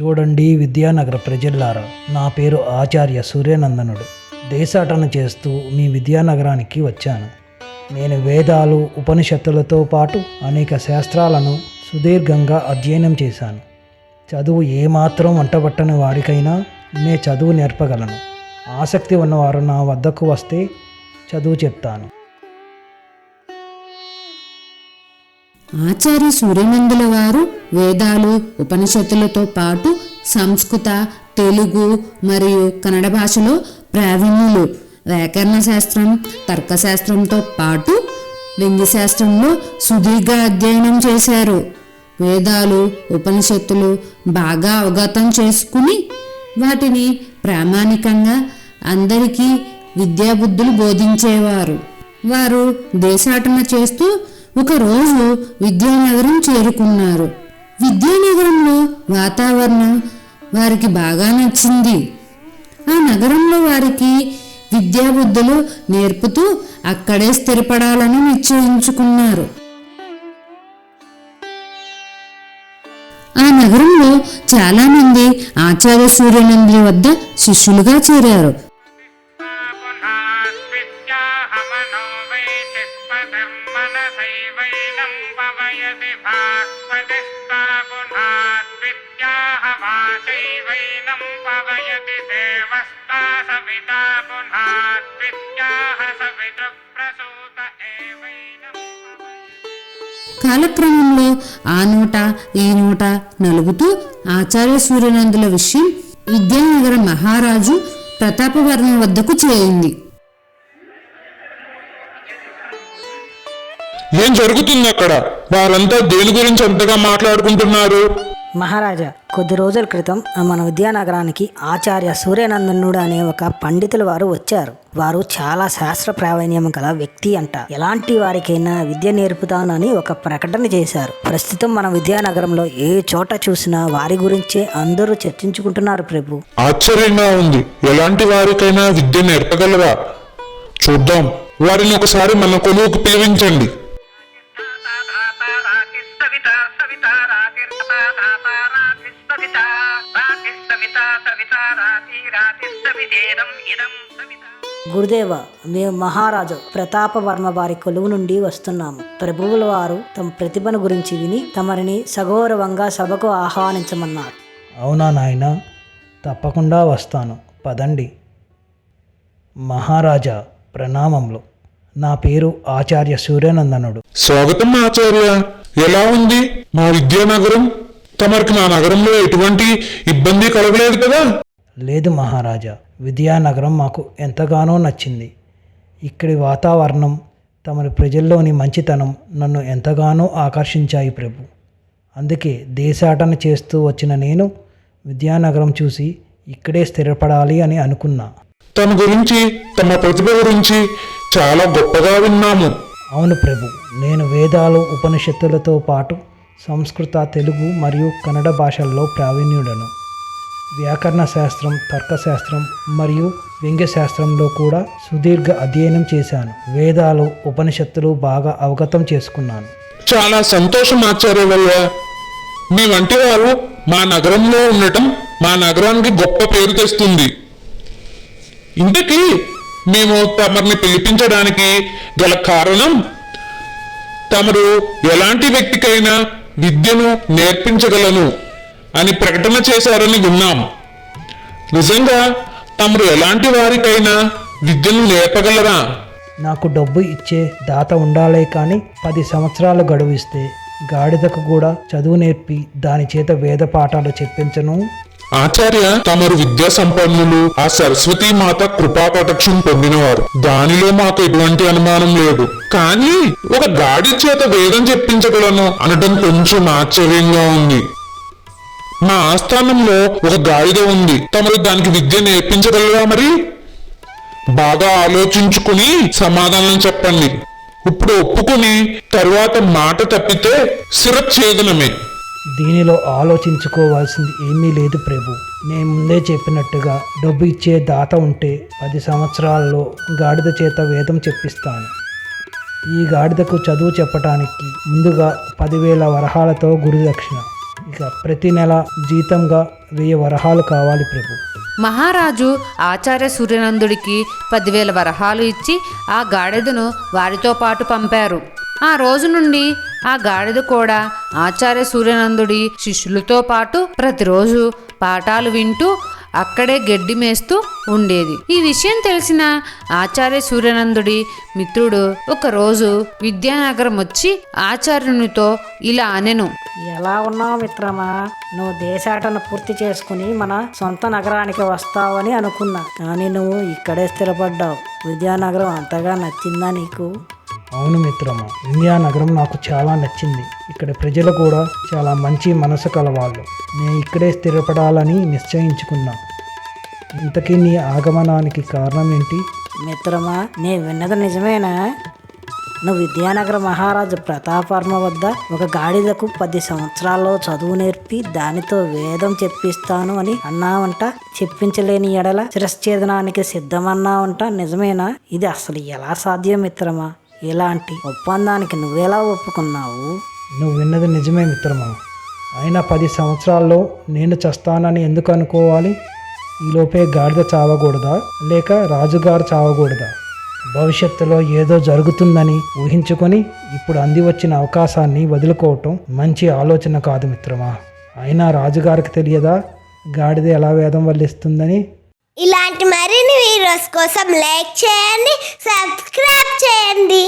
చూడండి విద్యానగర ప్రజలారా, నా పేరు ఆచార్య సూర్యనందనుడు. దేశాటన చేస్తూ మీ విద్యానగరానికి వచ్చాను. నేను వేదాలు, ఉపనిషత్తులతో పాటు అనేక శాస్త్రాలను సుదీర్ఘంగా అధ్యయనం చేశాను. చదువు ఏమాత్రం వంటబట్టని వారికైనా చదువు నేర్పగలను. ఆసక్తి ఉన్నవారు నా వద్దకు వస్తే చదువు చెప్తాను. ఆచార్య సూర్యనందుల వారు వేదాలు, ఉపనిషత్తులతో పాటు సంస్కృత, తెలుగు మరియు కన్నడ భాషలో ప్రావీణ్యులు. వ్యాకరణ శాస్త్రం, తర్కశాస్త్రంతో పాటు లింగశాస్త్రంలో సుదీర్ఘ అధ్యయనం చేశారు. వేదాలు, ఉపనిషత్తులు బాగా అవగతం చేసుకుని వాటిని ప్రామాణికంగా అందరికీ విద్యాబుద్ధులు బోధించేవారు. వారు దేశాటన చేస్తూ ఒకరోజు విద్యానగరం చేరుకున్నారు. విద్యానగరంలో వాతావరణం వారికి బాగా నచ్చింది. ఆ నగరంలో వారికి విద్యాబుద్ధులు నేర్పుతూ అక్కడే స్థిరపడాలని నిశ్చయించుకున్నారు. ఆ నగరంలో చాలా మంది ఆచార్య సూర్యనందుల వద్ద శిష్యులుగా చేరారు. కాలక్రమంలో ఆ నోట ఈ నోట నలుగుతూ ఆచార్య సూర్యనందుల విషయం విద్యానగర మహారాజు ప్రతాపవర్మ వద్దకు చేరింది. ఏం జరుగుతుంది అక్కడ? వారంతా దేని గురించి అంతగా మాట్లాడుకుంటున్నారు? మహారాజా, కొద్ది రోజుల క్రితం మన విద్యానగరానికి ఆచార్య సూర్యనందనుడు అనే ఒక పండితుల వారు వచ్చారు. వారు చాలా శాస్త్ర ప్రావీణ్యం గల వ్యక్తి అంట. ఎలాంటి వారికైనా విద్య నేర్పుతానని ఒక ప్రకటన చేశారు. ప్రస్తుతం మన విద్యానగరంలో ఏ చోట చూసినా వారి గురించే అందరూ చర్చించుకుంటున్నారు ప్రభు. ఆశ్చర్యంగా ఉంది. ఎలాంటి వారికైనా విద్య నేర్పగలరా? చూద్దాం. వారిని ఒకసారి మన కొలువుకు పిలిపించండి. గురుదేవ, మేము మహారాజు ప్రతాపవర్మ వారి కొలువు నుండి వస్తున్నాము. ప్రభువుల వారు తమ ప్రతిభను గురించి విని తమరిని సగౌరవంగా సభకు ఆహ్వానించమన్నారు. అవునా నాయనా, తప్పకుండా వస్తాను. పదండి. మహారాజా ప్రణామములు. నా పేరు ఆచార్య సూర్యనందనుడు. స్వాగతం ఆచార్య. ఎలా ఉంది మా విద్యానగరం? తమరికి మా నగరంలో ఎటువంటి ఇబ్బంది కలగలేదు కదా? లేదు మహారాజా, విద్యానగరం మాకు ఎంతగానో నచ్చింది. ఇక్కడి వాతావరణం, తమరి ప్రజల్లోని మంచితనం నన్ను ఎంతగానో ఆకర్షించాయి ప్రభు. అందుకే దేశాటన చేస్తూ వచ్చిన నేను విద్యానగరం చూసి ఇక్కడే స్థిరపడాలి అని అనుకున్నా. తమ గురించి, తమ ప్రతిభ గురించి చాలా గొప్పగా విన్నాము. అవును ప్రభు, నేను వేదాలు, ఉపనిషత్తులతో పాటు సంస్కృత, తెలుగు మరియు కన్నడ భాషల్లో ప్రావీణ్యుడను. వ్యాకరణ శాస్త్రం, తర్కశాస్త్రం మరియు వ్యంగ్యశాస్త్రంలో కూడా సుదీర్ఘ అధ్యయనం చేశాను. వేదాలు, ఉపనిషత్తులు బాగా అవగతం చేసుకున్నాను. చాలా సంతోషం ఆచార్య వల్ల. మీ వంటి వారు మా నగరంలో ఉండటం మా నగరానికి గొప్ప పేరు తెస్తుంది. ఇంతకీ మేము తమరిని పిలిపించడానికి గల కారణం, తమరు ఎలాంటి వ్యక్తికైనా విద్యను నేర్పించగలను అని ప్రకటన చేశారని విన్నాం. నిజంగా తమరు ఎలాంటి వారికైనా విద్యను నేర్పగలరా? నాకు డబ్బు ఇచ్చే దాత ఉండాలే కానీ 10 సంవత్సరాలు గడువు ఇస్తే గాడిదకు కూడా చదువు నేర్పి దాని చేత వేద పాఠాలు చెప్పించను. ఆచార్య, తమరు విద్యా సంపన్నులు, ఆ సరస్వతీ మాత కృపా కటాక్షం పొందినవారు. దానిలో మాకు ఎటువంటి అనుమానం లేదు. కానీ ఒక గాడి చేత వేదం చెప్పించగలను అనడం కొంచెం ఆశ్చర్యంగా ఉంది. మా ఆస్థానంలో ఒక గాడిద ఉంది. తమరు దానికి విద్య నేర్పించగలరా? మరి బాగా ఆలోచించుకుని సమాధానం చెప్పండి. ఇప్పుడు ఒప్పుకుని తరువాత మాట తప్పితే శిరచ్ఛేదనమే. దీనిలో ఆలోచించుకోవాల్సింది ఏమీ లేదు ప్రభు. నేను ముందే చెప్పినట్టుగా డబ్బు ఇచ్చే దాత ఉంటే 10 సంవత్సరాల్లో గాడిద చేత వేదం చెప్పిస్తాను. ఈ గాడిదకు చదువు చెప్పటానికి ముందుగా 10,000 వరహాలతో గురుదక్షిణ, ఇక ఇక ప్రతి నెల జీతంగా 1000 వరహాలు కావాలి ప్రభు. మహారాజు ఆచార్య సూర్యనందుడికి 10,000 వరహాలు ఇచ్చి ఆ గాడిదను వారితో పాటు పంపారు. ఆ రోజు నుండి ఆ గాడిద కూడా ఆచార్య సూర్యనందుడి శిష్యులతో పాటు ప్రతిరోజు పాఠాలు వింటూ అక్కడే గడ్డి మేస్తూ ఉండేది. ఈ విషయం తెలిసిన ఆచార్య సూర్యనందుడి మిత్రుడు ఒకరోజు విద్యానగరం వచ్చి ఆచార్యునితో ఇలా అనెను. ఎలా ఉన్నావు మిత్రమా? నువ్వు దేశాటన పూర్తి చేసుకుని మన సొంత నగరానికి వస్తావని అనుకున్నా, కానీ నువ్వు ఇక్కడే స్థిరపడ్డావు. విద్యానగరం అంతగా నచ్చిందా నీకు? అవును మిత్రమా, ఇండియా నగరం నాకు చాలా నచ్చింది. ఇక్కడ ప్రజలు కూడా చాలా మంచి మనసు కలవాళ్ళు. నేను ఇక్కడే స్థిరపడాలని నిశ్చయించుకున్నా. ఇంతకీ నీ ఆగమనానికి కారణం ఏంటి? మిత్రమా, నే విన్నది నిజమేనా? నువ్వు విద్యానగర మహారాజు ప్రతాపవర్మ వద్ద ఒక గాడిదకు 10 సంవత్సరాల్లో చదువు నేర్పి దానితో వేదం చెప్పిస్తాను అని అన్నావంట. చెప్పించలేని ఎడల శిరశ్ఛేదనానికి సిద్ధమన్నావంట. నిజమేనా? ఇది అసలు ఎలా సాధ్యం మిత్రమా? ఇలాంటి ఒప్పందానికి నువ్వెలా ఒప్పుకున్నావు? నువ్వు విన్నది నిజమే మిత్రమా. అయినా 10 సంవత్సరాల్లో నేను చస్తానని ఎందుకు అనుకోవాలి? ఈలోపే గాడిద చావకూడదా, లేక రాజుగారు చావకూడదా? భవిష్యత్తులో ఏదో జరుగుతుందని ఊహించుకొని ఇప్పుడు అంది వచ్చిన అవకాశాన్ని వదులుకోవటం మంచి ఆలోచన కాదు మిత్రమా. అయినా రాజుగారికి తెలియదా గాడిద ఎలా వేదం వల్లిస్తుందని? ఇలాంటి మరిన్ని వీడియోస్ కోసం లైక్ చేయండి, సబ్స్క్రైబ్ చేయండి.